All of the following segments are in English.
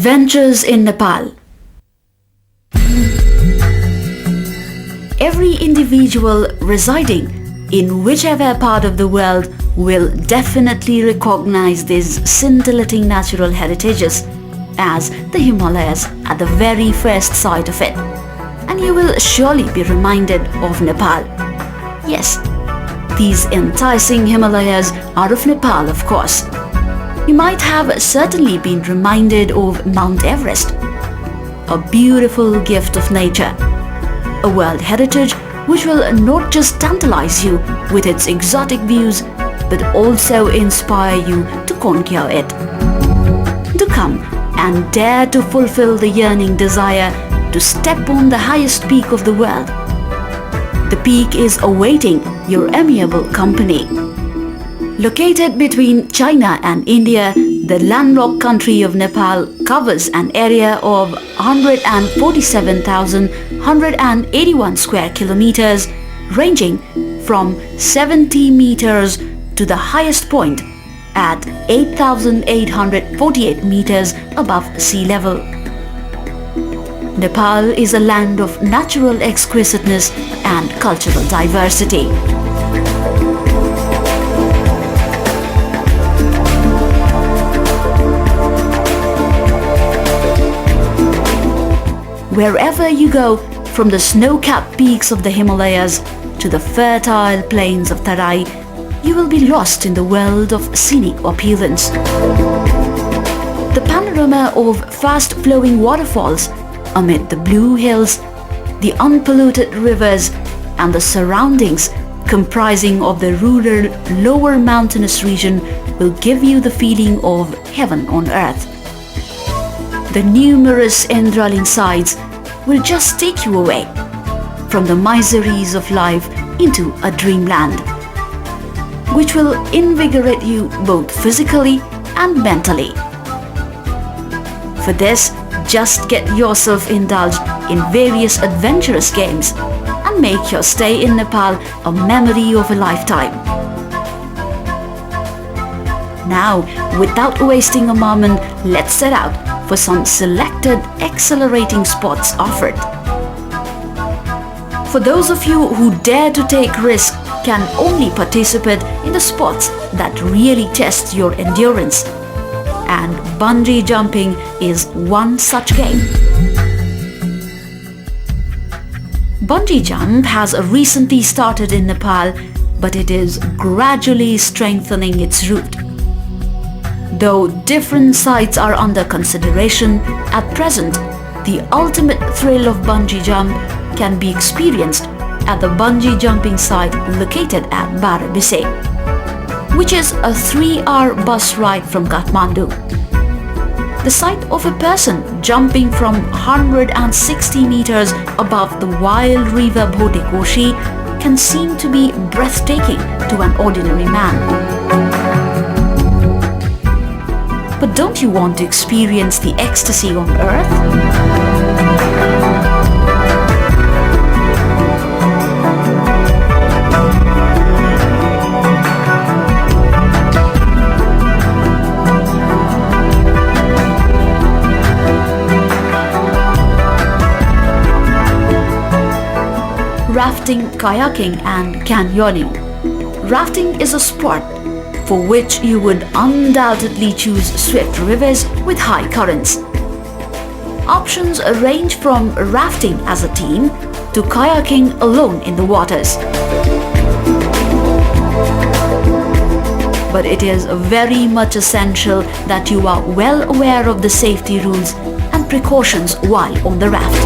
Adventures in Nepal. Every individual residing in whichever part of the world will definitely recognize these scintillating natural heritages as the Himalayas at the very first sight of it. And you will surely be reminded of Nepal. Yes, these enticing Himalayas are of Nepal, of course. You might have certainly been reminded of Mount Everest, a beautiful gift of nature, a world heritage which will not just tantalize you with its exotic views, but also inspire you to conquer it. To come and dare to fulfill the yearning desire to step on the highest peak of the world. The peak is awaiting your amiable company. Located between China and India, the landlocked country of Nepal covers an area of 147,181 square kilometers, ranging from 70 meters to the highest point at 8,848 meters above sea level. Nepal is a land of natural exquisiteness and cultural diversity. Wherever you go, from the snow-capped peaks of the Himalayas to the fertile plains of Tarai, you will be lost in the world of scenic opulence. The panorama of fast-flowing waterfalls amid the blue hills, the unpolluted rivers, and the surroundings comprising of the rural lower mountainous region will give you the feeling of heaven on earth. The numerous enthralling sights will just take you away from the miseries of life into a dreamland, which will invigorate you both physically and mentally. For this, just get yourself indulged in various adventurous games and make your stay in Nepal a memory of a lifetime. Now, without wasting a moment, let's set out for some selected exhilarating spots offered. For those of you who dare to take risks, can only participate in the spots that really test your endurance. And bungee jumping is one such game. Bungee jump has recently started in Nepal, but it is gradually strengthening its root. Though different sites are under consideration, at present, the ultimate thrill of bungee jump can be experienced at the bungee jumping site located at Barabise, which is a 3-hour bus ride from Kathmandu. The sight of a person jumping from 160 meters above the wild river Bhotekoshi can seem to be breathtaking to an ordinary man. But don't you want to experience the ecstasy on earth? Rafting, kayaking and canyoning. Rafting is a sport for which you would undoubtedly choose swift rivers with high currents. Options range from rafting as a team to kayaking alone in the waters. But it is very much essential that you are well aware of the safety rules and precautions while on the raft.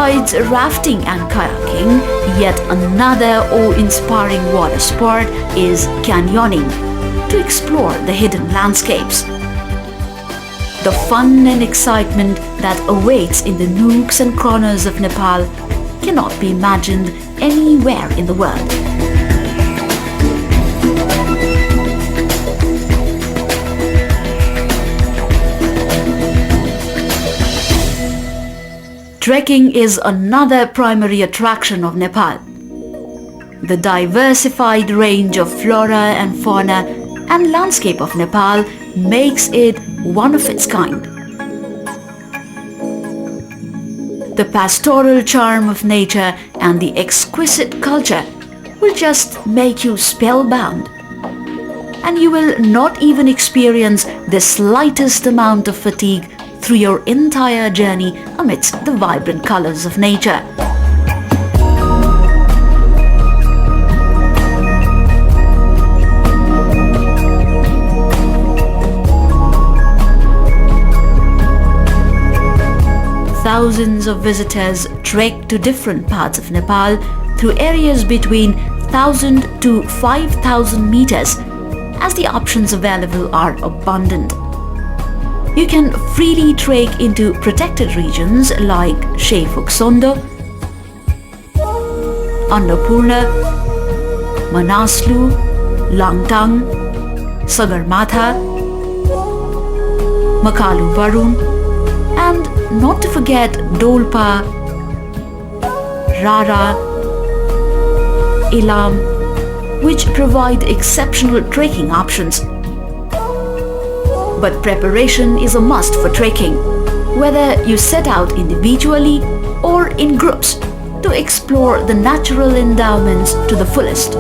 Besides rafting and kayaking, yet another awe-inspiring water sport is canyoning, to explore the hidden landscapes. The fun and excitement that awaits in the nooks and corners of Nepal cannot be imagined anywhere in the world. Trekking is another primary attraction of Nepal. The diversified range of flora and fauna and landscape of Nepal makes it one of its kind. The pastoral charm of nature and the exquisite culture will just make you spellbound. And you will not even experience the slightest amount of fatigue through your entire journey amidst the vibrant colors of nature. Thousands of visitors trek to different parts of Nepal through areas between 1,000 to 5,000 meters, as the options available are abundant. You can freely trek into protected regions like Sheifuksondo, Annapurna, Manaslu, Langtang, Sagarmatha, Makalu Barun, and not to forget Dolpa, Rara, Ilam, which provide exceptional trekking options. But preparation is a must for trekking, whether you set out individually or in groups to explore the natural endowments to the fullest.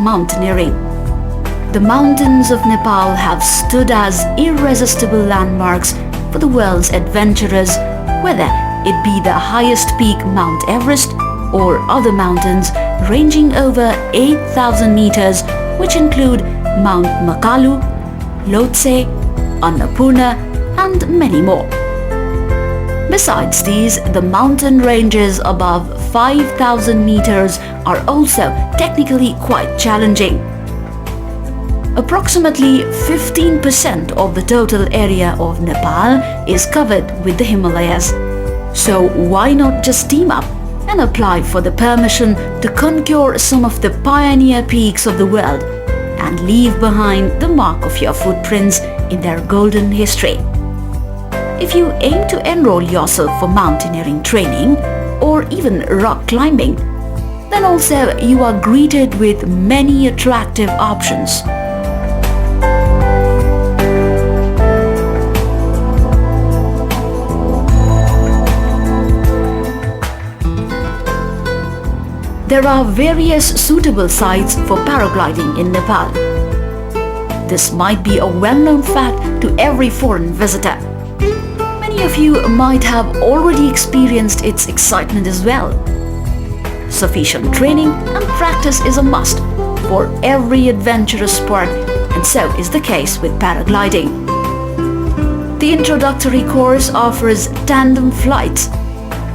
Mountaineering. The mountains of Nepal have stood as irresistible landmarks for the world's adventurers, whether it be the highest peak Mount Everest or other mountains ranging over 8,000 meters, which include Mount Makalu, Lhotse, Annapurna, and many more. Besides these, the mountain ranges above 5,000 meters are also technically quite challenging. Approximately 15% of the total area of Nepal is covered with the Himalayas. So why not just team up and apply for the permission to conquer some of the pioneer peaks of the world and leave behind the mark of your footprints in their golden history. If you aim to enroll yourself for mountaineering training or even rock climbing, then also you are greeted with many attractive options. There are various suitable sites for paragliding in Nepal. This might be a well-known fact to every foreign visitor. Many of you might have already experienced its excitement as well. Sufficient training and practice is a must for every adventurous sport, and so is the case with paragliding. The introductory course offers tandem flights,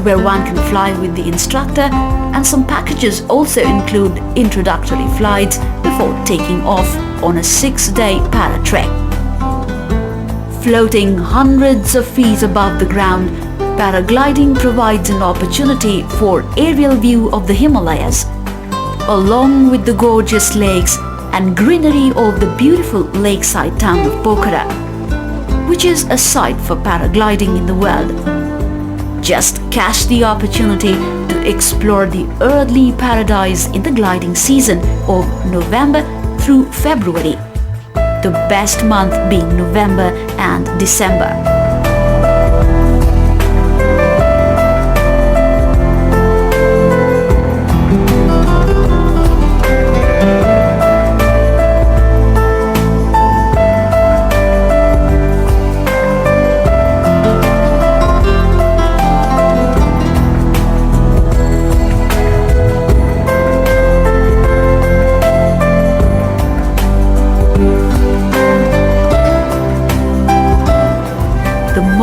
where one can fly with the instructor, and some packages also include introductory flights before taking off on a 6-day para-trek. Floating hundreds of feet above the ground, paragliding provides an opportunity for aerial view of the Himalayas, along with the gorgeous lakes and greenery of the beautiful lakeside town of Pokhara, which is a site for paragliding in the world. Just catch the opportunity to explore the earthly paradise in the gliding season of November through February, the best month being November and December.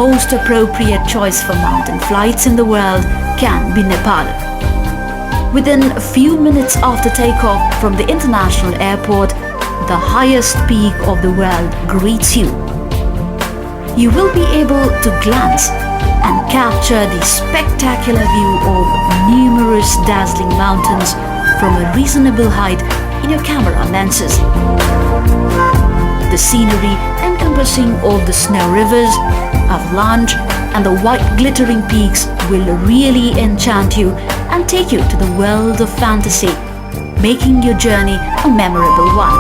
most appropriate choice for mountain flights in the world can be Nepal. Within a few minutes after takeoff from the international airport, the highest peak of the world greets you. You will be able to glance and capture the spectacular view of numerous dazzling mountains from a reasonable height in your camera lenses. The scenery encompassing all the snow rivers, avalanche, and the white glittering peaks will really enchant you and take you to the world of fantasy, making your journey a memorable one.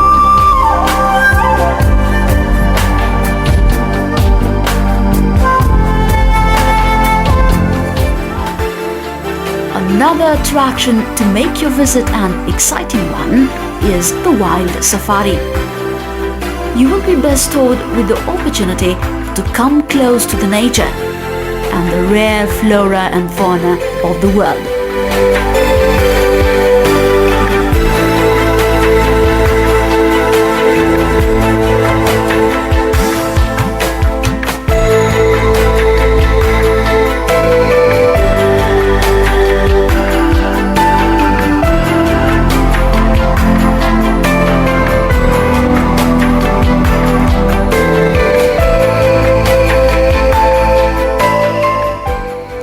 Another attraction to make your visit an exciting one is the wild safari. You will be bestowed with the opportunity to come close to the nature and the rare flora and fauna of the world.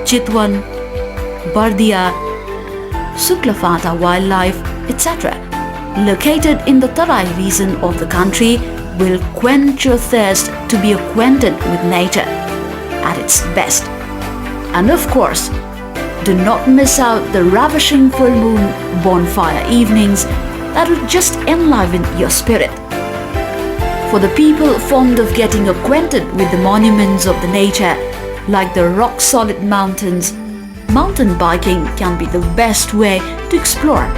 Chitwan, Bardia, Suklafata wildlife, etc., located in the Tarai region of the country, will quench your thirst to be acquainted with nature at its best. And of course, do not miss out the ravishing full moon bonfire evenings that will just enliven your spirit. For the people fond of getting acquainted with the monuments of the nature, like the rock-solid mountains, mountain biking can be the best way to explore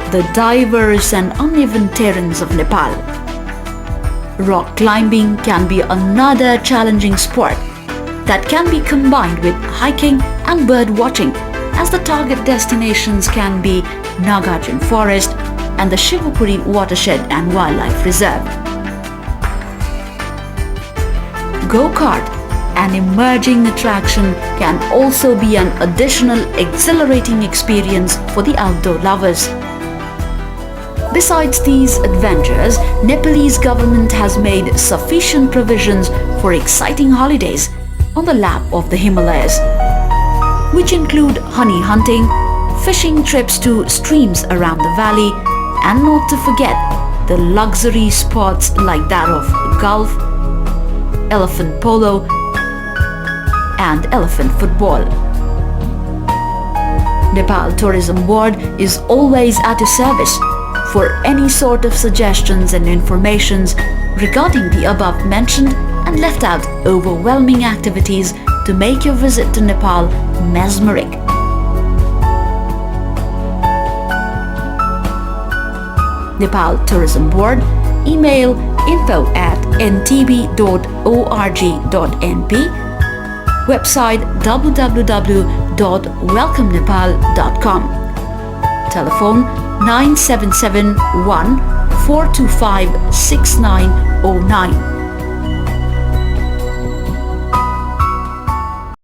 the diverse and uneven terrains of Nepal. Rock climbing can be another challenging sport that can be combined with hiking and bird watching, as the target destinations can be Nagarjun Forest and the Shivapuri Watershed and Wildlife Reserve. Go-kart, an emerging attraction, can also be an additional exhilarating experience for the outdoor lovers. Besides these adventures, Nepalese government has made sufficient provisions for exciting holidays on the lap of the Himalayas, which include honey hunting, fishing trips to streams around the valley, and not to forget the luxury spots like that of golf, elephant polo, and elephant football. Nepal Tourism Board is always at your service for any sort of suggestions and informations regarding the above mentioned and left out overwhelming activities to make your visit to Nepal mesmeric. Nepal Tourism Board, email info@ntb.org.np, website www.welcomenepal.com, telephone 9771 425 6909.